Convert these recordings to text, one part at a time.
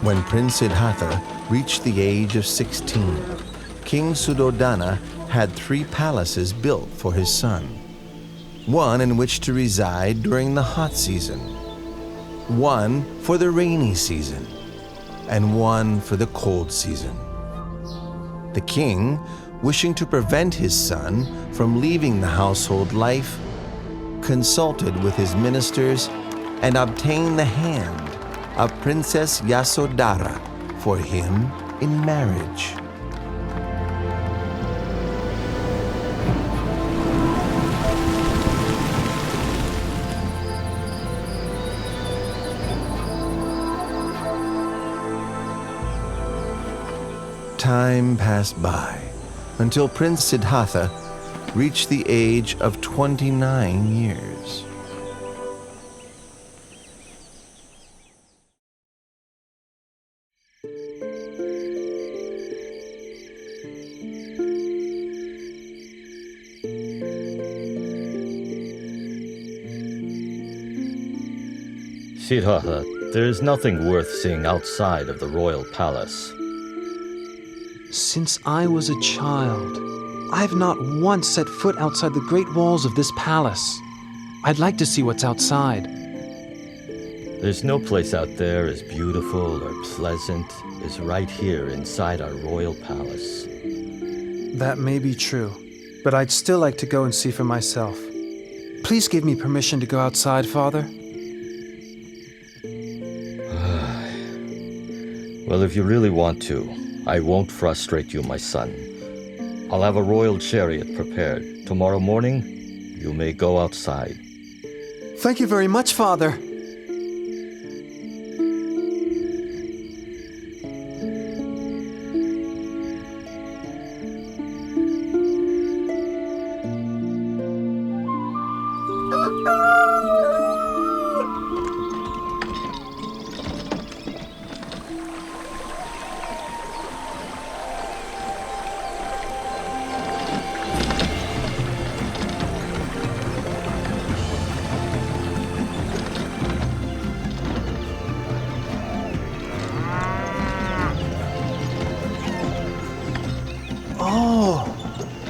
When Prince Siddhartha reached the age of 16, King Suddhodana had 3 palaces built for his son, one in which to reside during the hot season, one for the rainy season, and one for the cold season. The king, wishing to prevent his son from leaving the household life, consulted with his ministers and obtained the hand of Princess Yasodhara for him in marriage. Time passed by until Prince Siddhartha reached the age of 29 years. Siddhartha, there is nothing worth seeing outside of the royal palace. Since I was a child, I have not once set foot outside the great walls of this palace. I'd like to see what's outside. There's no place out there as beautiful or pleasant as right here inside our royal palace. That may be true, but I'd still like to go and see for myself. Please give me permission to go outside, Father. Well, if you really want to, I won't frustrate you, my son. I'll have a royal chariot prepared. Tomorrow morning, you may go outside. Thank you very much, Father.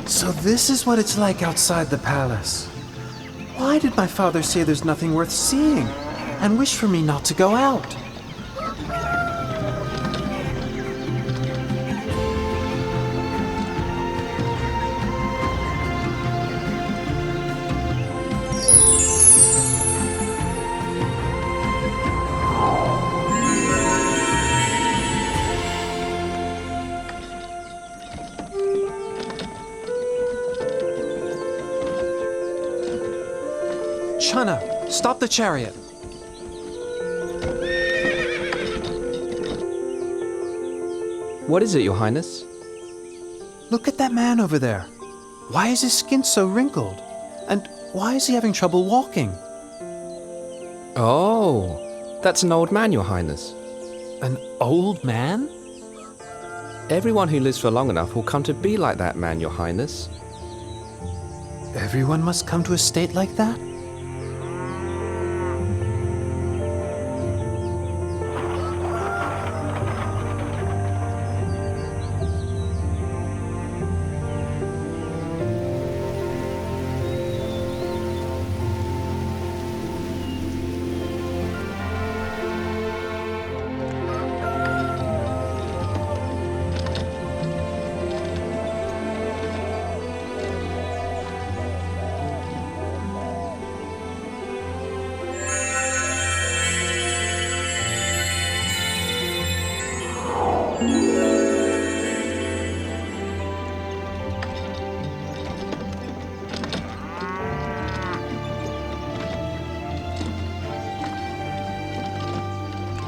So this is what it's like outside the palace. Why did my father say there's nothing worth seeing and wish for me not to go out? Channa, stop the chariot. What is it, Your Highness? Look at that man over there. Why is his skin so wrinkled? And why is he having trouble walking? Oh, that's an old man, Your Highness. An old man? Everyone who lives for long enough will come to be like that man, Your Highness. Everyone must come to a state like that?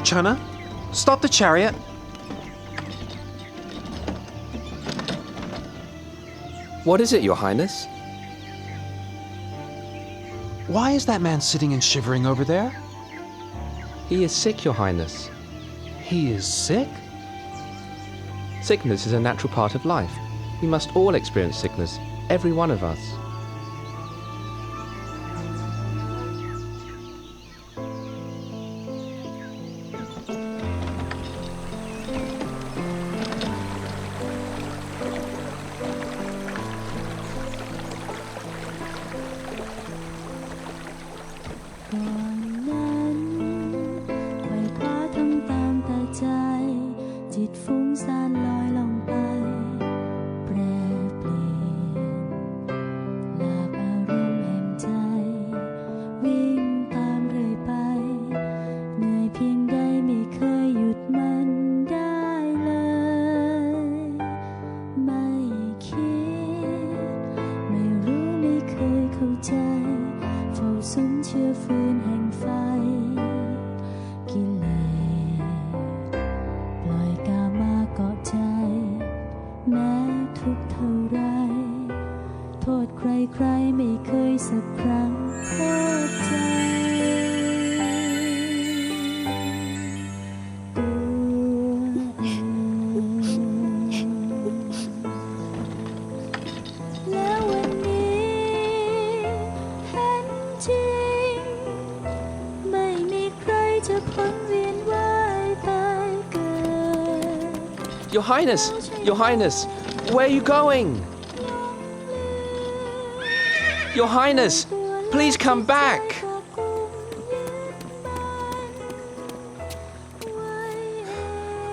Channa, stop the chariot. What is it, Your Highness? Why is that man sitting and shivering over there? He is sick, Your Highness. He is sick? Sickness is a natural part of life. We must all experience sickness, every one of us. Your Highness! Your Highness! Where are you going? Your Highness! Please come back!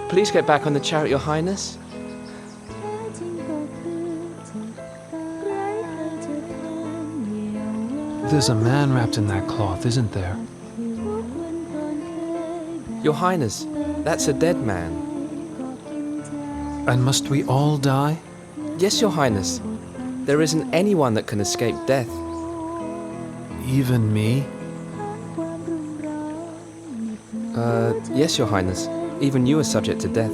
Please get back on the chariot, Your Highness. There's a man wrapped in that cloth, isn't there? Your Highness, that's a dead man. And must we all die? Yes, Your Highness. There isn't anyone that can escape death. Even me? Yes, Your Highness. Even you are subject to death.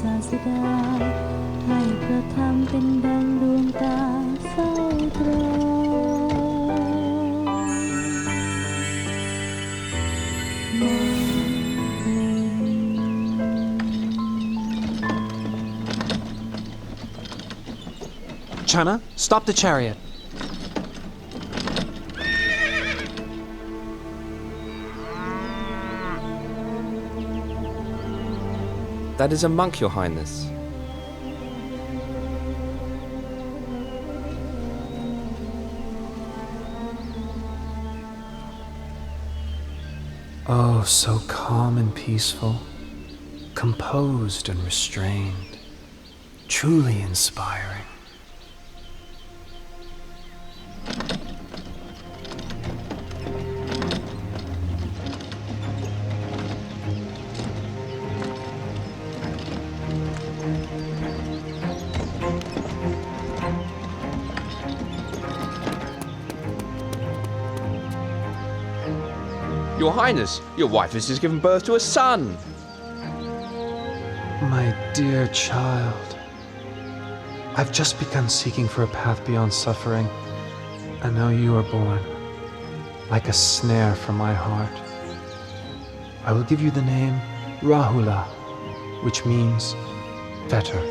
Sasda ให้พระธรรมเป็นดังดวงตาเฝ้าตรองChanna, stop the chariot. That is a monk, Your Highness. Oh, so calm and peaceful, composed and restrained, truly inspiring. Your Highness, your wife has just given birth to a son. My dear child, I've just begun seeking for a path beyond suffering, and now you are born, like a snare for my heart. I will give you the name Rahula, which means fetter.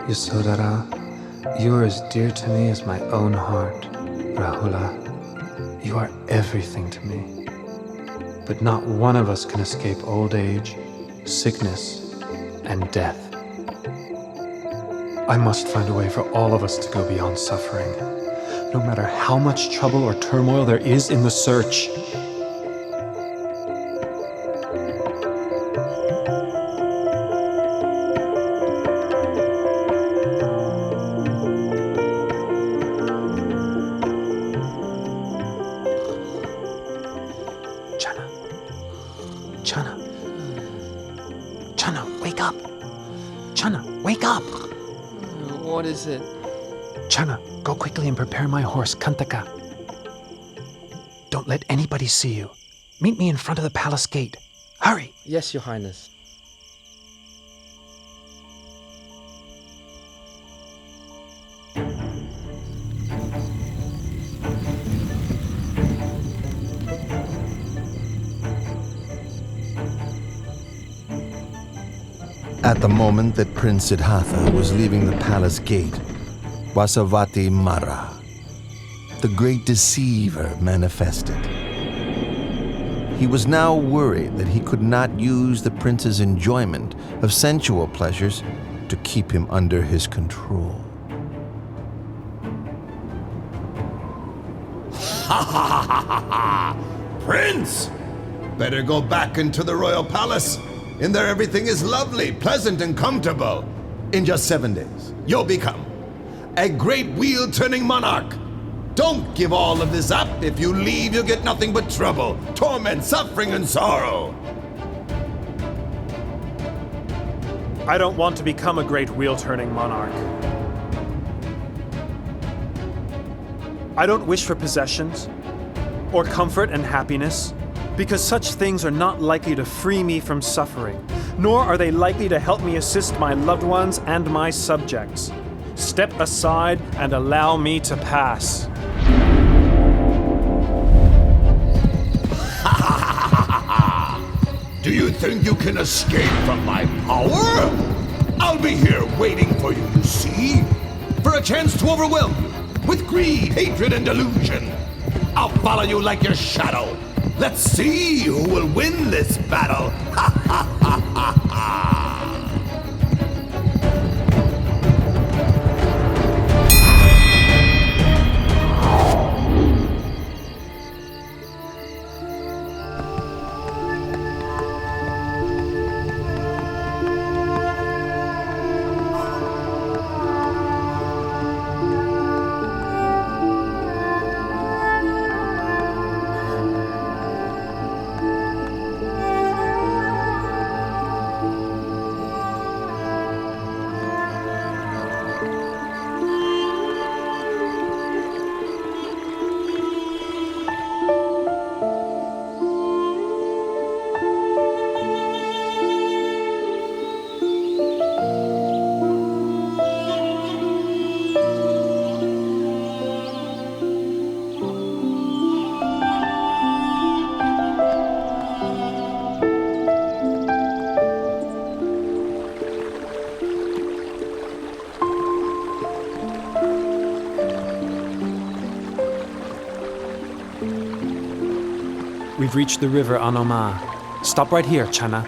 Yasodhara, you are as dear to me as my own heart. Rahula, you are everything to me. But not one of us can escape old age, sickness, and death. I must find a way for all of us to go beyond suffering, no matter how much trouble or turmoil there is in the search. Channa. Channa. Channa, wake up. Channa, wake up. What is it? Channa, go quickly and prepare my horse, Kantaka. Don't let anybody see you. Meet me in front of the palace gate. Hurry. Yes, Your Highness. At the moment that Prince Siddhartha was leaving the palace gate, Vasavati Mara, the great deceiver, manifested. He was now worried that he could not use the prince's enjoyment of sensual pleasures to keep him under his control. Prince! Better go back into the royal palace. In there everything is lovely, pleasant, and comfortable. In just 7 days, you'll become a great wheel-turning monarch. Don't give all of this up. If you leave, you'll get nothing but trouble, torment, suffering, and sorrow. I don't want to become a great wheel-turning monarch. I don't wish for possessions or comfort and happiness, because such things are not likely to free me from suffering, nor are they likely to help me assist my loved ones and my subjects. Step aside and allow me to pass. Do you think you can escape from my power? I'll be here waiting for you, you see? For a chance to overwhelm you with greed, hatred, and delusion. I'll follow you like your shadow. Let's see who will win this battle. Ha ha ha ha ha! We've reached the river Anoma. Stop right here, Channa.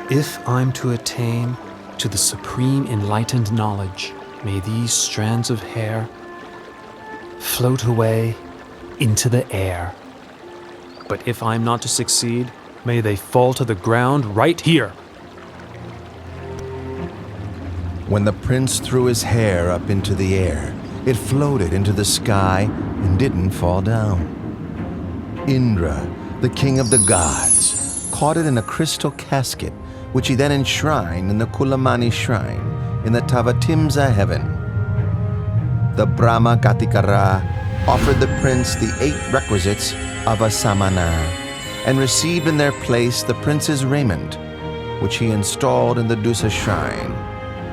If I'm to attain to the supreme enlightened knowledge, may these strands of hair float away into the air. But if I'm not to succeed, may they fall to the ground right here. When the prince threw his hair up into the air, it floated into the sky and didn't fall down. Indra, the king of the gods, caught it in a crystal casket, which he then enshrined in the Kulamani shrine in the Tavatimsa heaven. The Brahma Gatikara offered the prince the 8 requisites of a samana and received in their place the prince's raiment, which he installed in the Dusa shrine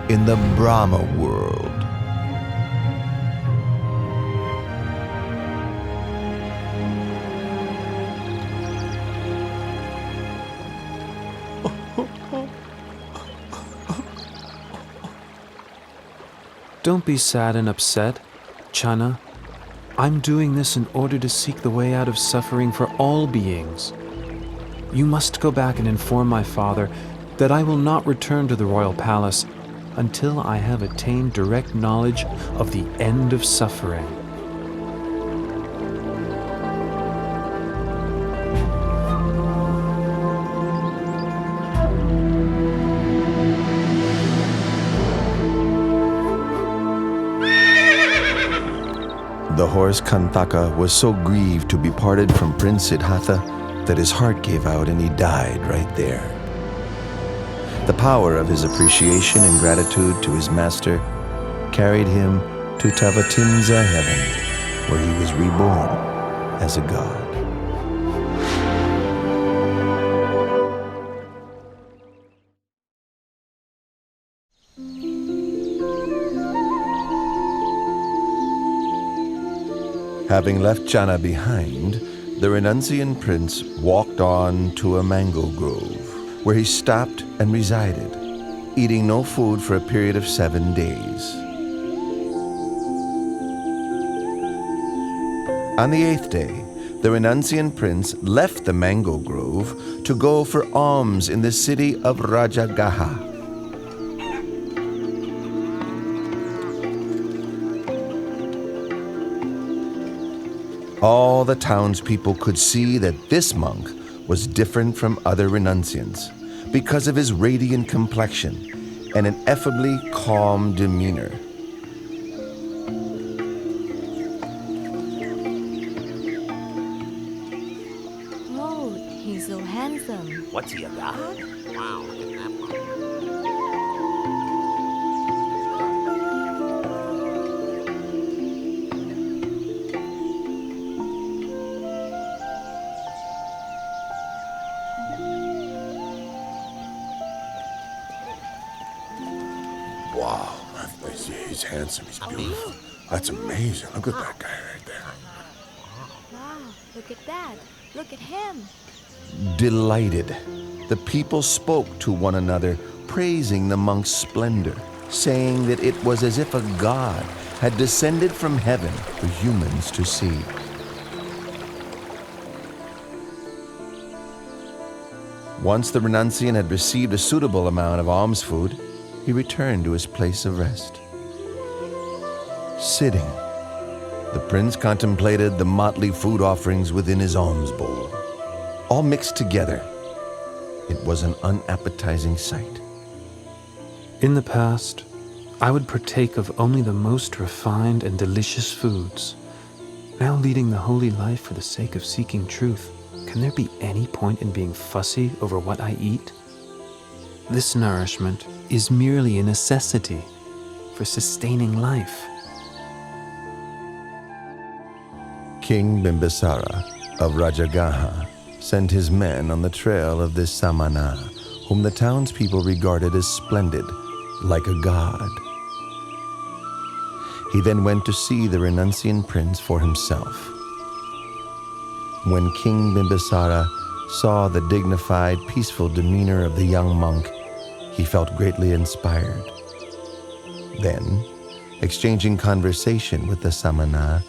in the Brahma world. Don't be sad and upset, Channa. I'm doing this in order to seek the way out of suffering for all beings. You must go back and inform my father that I will not return to the royal palace until I have attained direct knowledge of the end of suffering. The horse Kantaka was so grieved to be parted from Prince Siddhartha that his heart gave out and he died right there. The power of his appreciation and gratitude to his master carried him to Tavatimsa heaven, where he was reborn as a god. Having left Jana behind, the renunciant prince walked on to a mango grove, where he stopped and resided, eating no food for a period of 7 days. On the 8th day, the renunciant prince left the mango grove to go for alms in the city of Rajagaha. All the townspeople could see that this monk was different from other renunciants because of his radiant complexion and an ineffably calm demeanor. Oh, he's so handsome. What's he, a god? Wow, look at that one. Wow, he's handsome, he's beautiful. That's amazing. Look at that guy right there. Wow, look at that. Look at him. Delighted, the people spoke to one another, praising the monk's splendor, saying that it was as if a god had descended from heaven for humans to see. Once the renunciant had received a suitable amount of alms food, he returned to his place of rest. Sitting, the prince contemplated the motley food offerings within his alms bowl. All mixed together, it was an unappetizing sight. In the past, I would partake of only the most refined and delicious foods. Now leading the holy life for the sake of seeking truth, can there be any point in being fussy over what I eat? This nourishment is merely a necessity for sustaining life. King Bimbisara of Rajagaha sent his men on the trail of this Samana, whom the townspeople regarded as splendid, like a god. He then went to see the renunciant prince for himself. When King Bimbisara saw the dignified, peaceful demeanor of the young monk, he felt greatly inspired. Then, exchanging conversation with the Samana,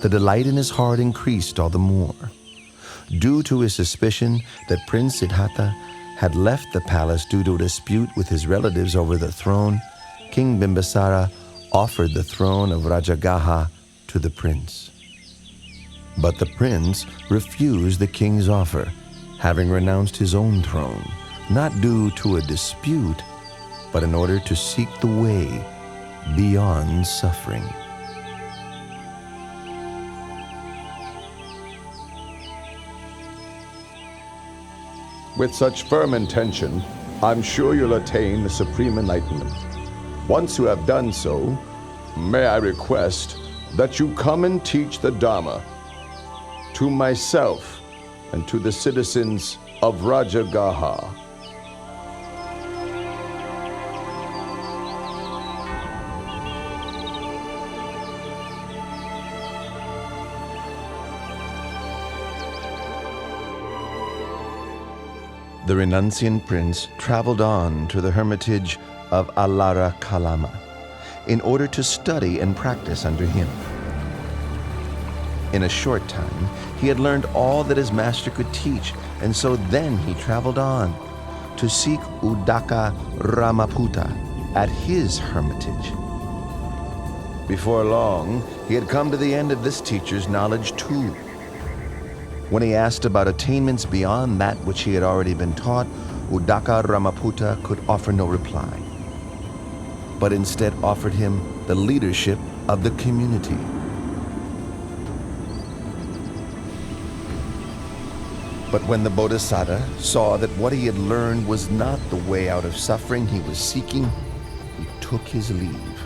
the delight in his heart increased all the more. Due to his suspicion that Prince Siddhartha had left the palace due to a dispute with his relatives over the throne, King Bimbisara offered the throne of Rajagaha to the prince. But the prince refused the king's offer, having renounced his own throne, not due to a dispute, but in order to seek the way beyond suffering. With such firm intention, I'm sure you'll attain the supreme enlightenment. Once you have done so, may I request that you come and teach the Dhamma to myself and to the citizens of Rajagaha. The renunciant prince traveled on to the hermitage of Alara Kalama in order to study and practice under him. In a short time, He had learned all that his master could teach, and so then he traveled on to seek Udaka Ramaputta at his hermitage. Before long, he had come to the end of this teacher's knowledge too. When he asked about attainments beyond that which he had already been taught, Udaka Ramaputta could offer no reply, but instead offered him the leadership of the community. But when the Bodhisattva saw that what he had learned was not the way out of suffering he was seeking, he took his leave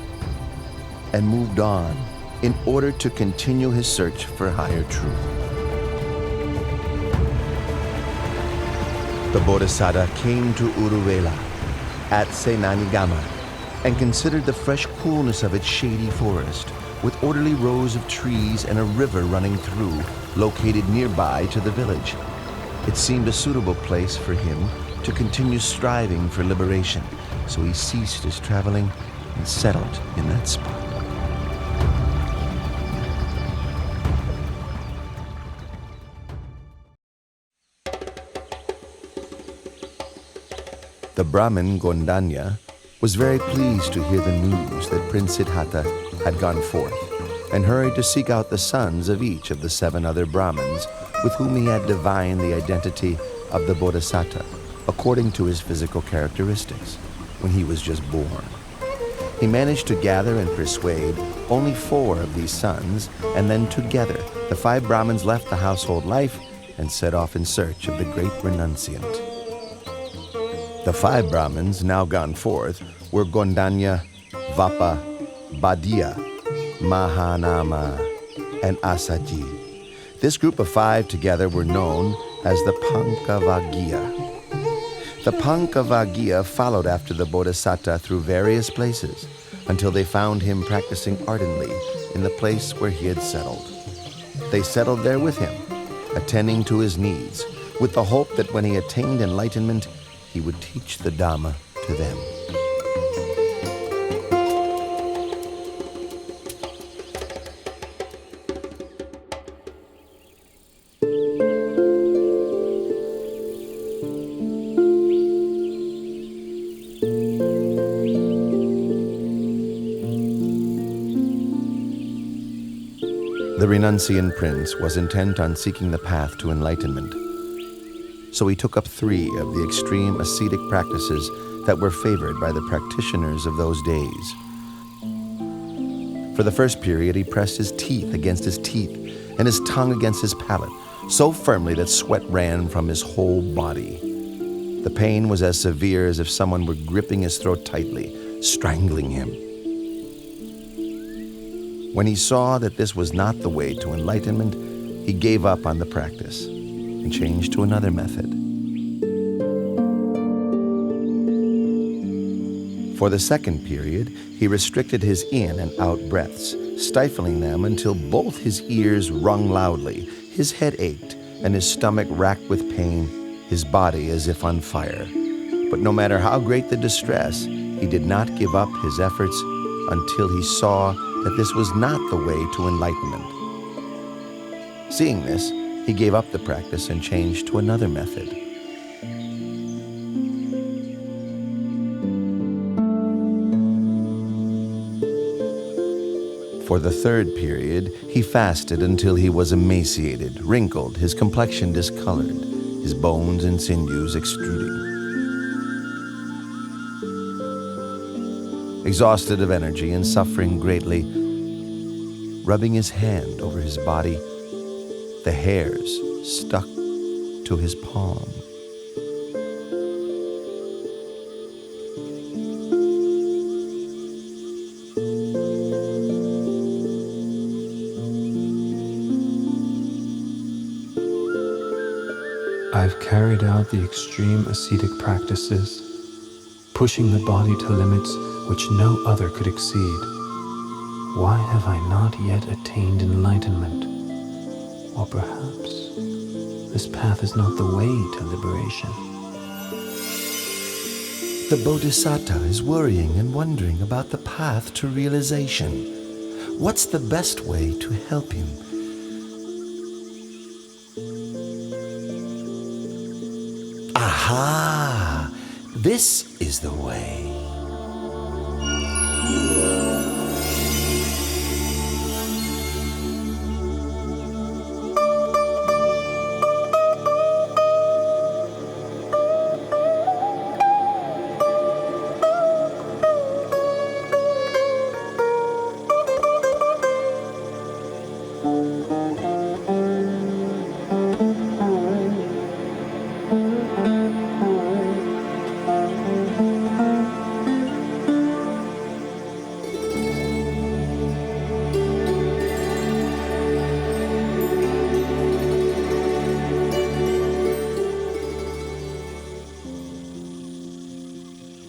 and moved on in order to continue his search for higher truth. The Bodhisattva came to Uruvela at Senanigama and considered the fresh coolness of its shady forest, with orderly rows of trees and a river running through, located nearby to the village. It seemed a suitable place for him to continue striving for liberation, so he ceased his traveling and settled in that spot. The Brahmin Gondanya was very pleased to hear the news that Prince Siddhartha had gone forth, and hurried to seek out the sons of each of the 7 other Brahmins with whom he had divined the identity of the Bodhisattva according to his physical characteristics when he was just born. He managed to gather and persuade only 4 of these sons, and then together the 5 Brahmins left the household life and set off in search of the great renunciant. The 5 Brahmins now gone forth were Gondanya, Vapa, Badia, Mahanama, and Asaji. This group of 5 together were known as the Pankavaggiya. The Pankavaggiya followed after the Bodhisattva through various places until they found him practicing ardently in the place where he had settled. They settled there with him, attending to his needs, with the hope that when he attained enlightenment, he would teach the Dhamma to them. The renunciant prince was intent on seeking the path to enlightenment, so he took up 3 of the extreme ascetic practices that were favored by the practitioners of those days. For the first period, he pressed his teeth against his teeth and his tongue against his palate, so firmly that sweat ran from his whole body. The pain was as severe as if someone were gripping his throat tightly, strangling him. When he saw that this was not the way to enlightenment, he gave up on the practice and changed to another method. For the second period, he restricted his in and out breaths, stifling them until both his ears rung loudly, his head ached, and his stomach racked with pain, his body as if on fire. But no matter how great the distress, he did not give up his efforts until he saw that this was not the way to enlightenment. Seeing this, he gave up the practice and changed to another method. For the third period, he fasted until he was emaciated, wrinkled, his complexion discolored, his bones and sinews extruding. Exhausted of energy and suffering greatly, rubbing his hand over his body, the hairs stuck to his palm. I've carried out the extreme ascetic practices, pushing the body to limits which no other could exceed. Why have I not yet attained enlightenment? Or perhaps this path is not the way to liberation. The Bodhisattva is worrying and wondering about the path to realization. What's the best way to help him? Aha! This is the way.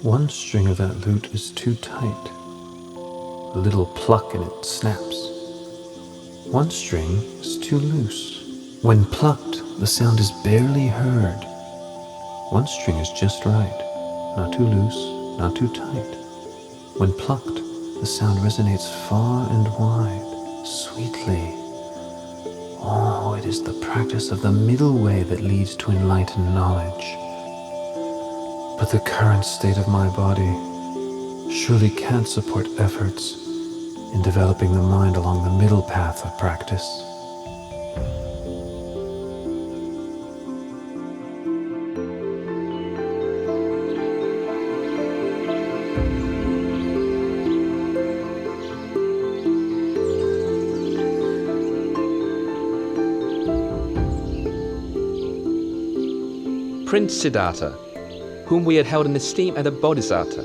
One string of that lute is too tight. A little pluck and it snaps. One string is too loose. When plucked, the sound is barely heard. One string is just right. Not too loose, not too tight. When plucked, the sound resonates far and wide, sweetly. Oh, it is the practice of the middle way that leads to enlightened knowledge. But the current state of my body surely can't support efforts in developing the mind along the middle path of practice. Prince Siddhartha, whom we had held in esteem as a bodhisattva,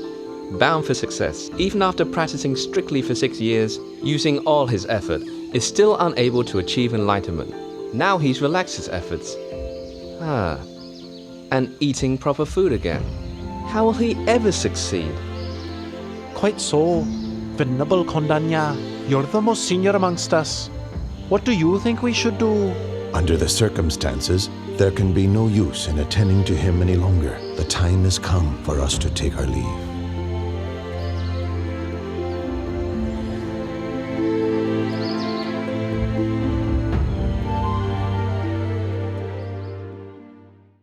bound for success, even after practicing strictly for 6 years, using all his effort, is still unable to achieve enlightenment. Now he's relaxed his efforts. And eating proper food again. How will he ever succeed? Quite so. Venerable Kondanya, you're the most senior amongst us. What do you think we should do? Under the circumstances, there can be no use in attending to him any longer. The time has come for us to take our leave.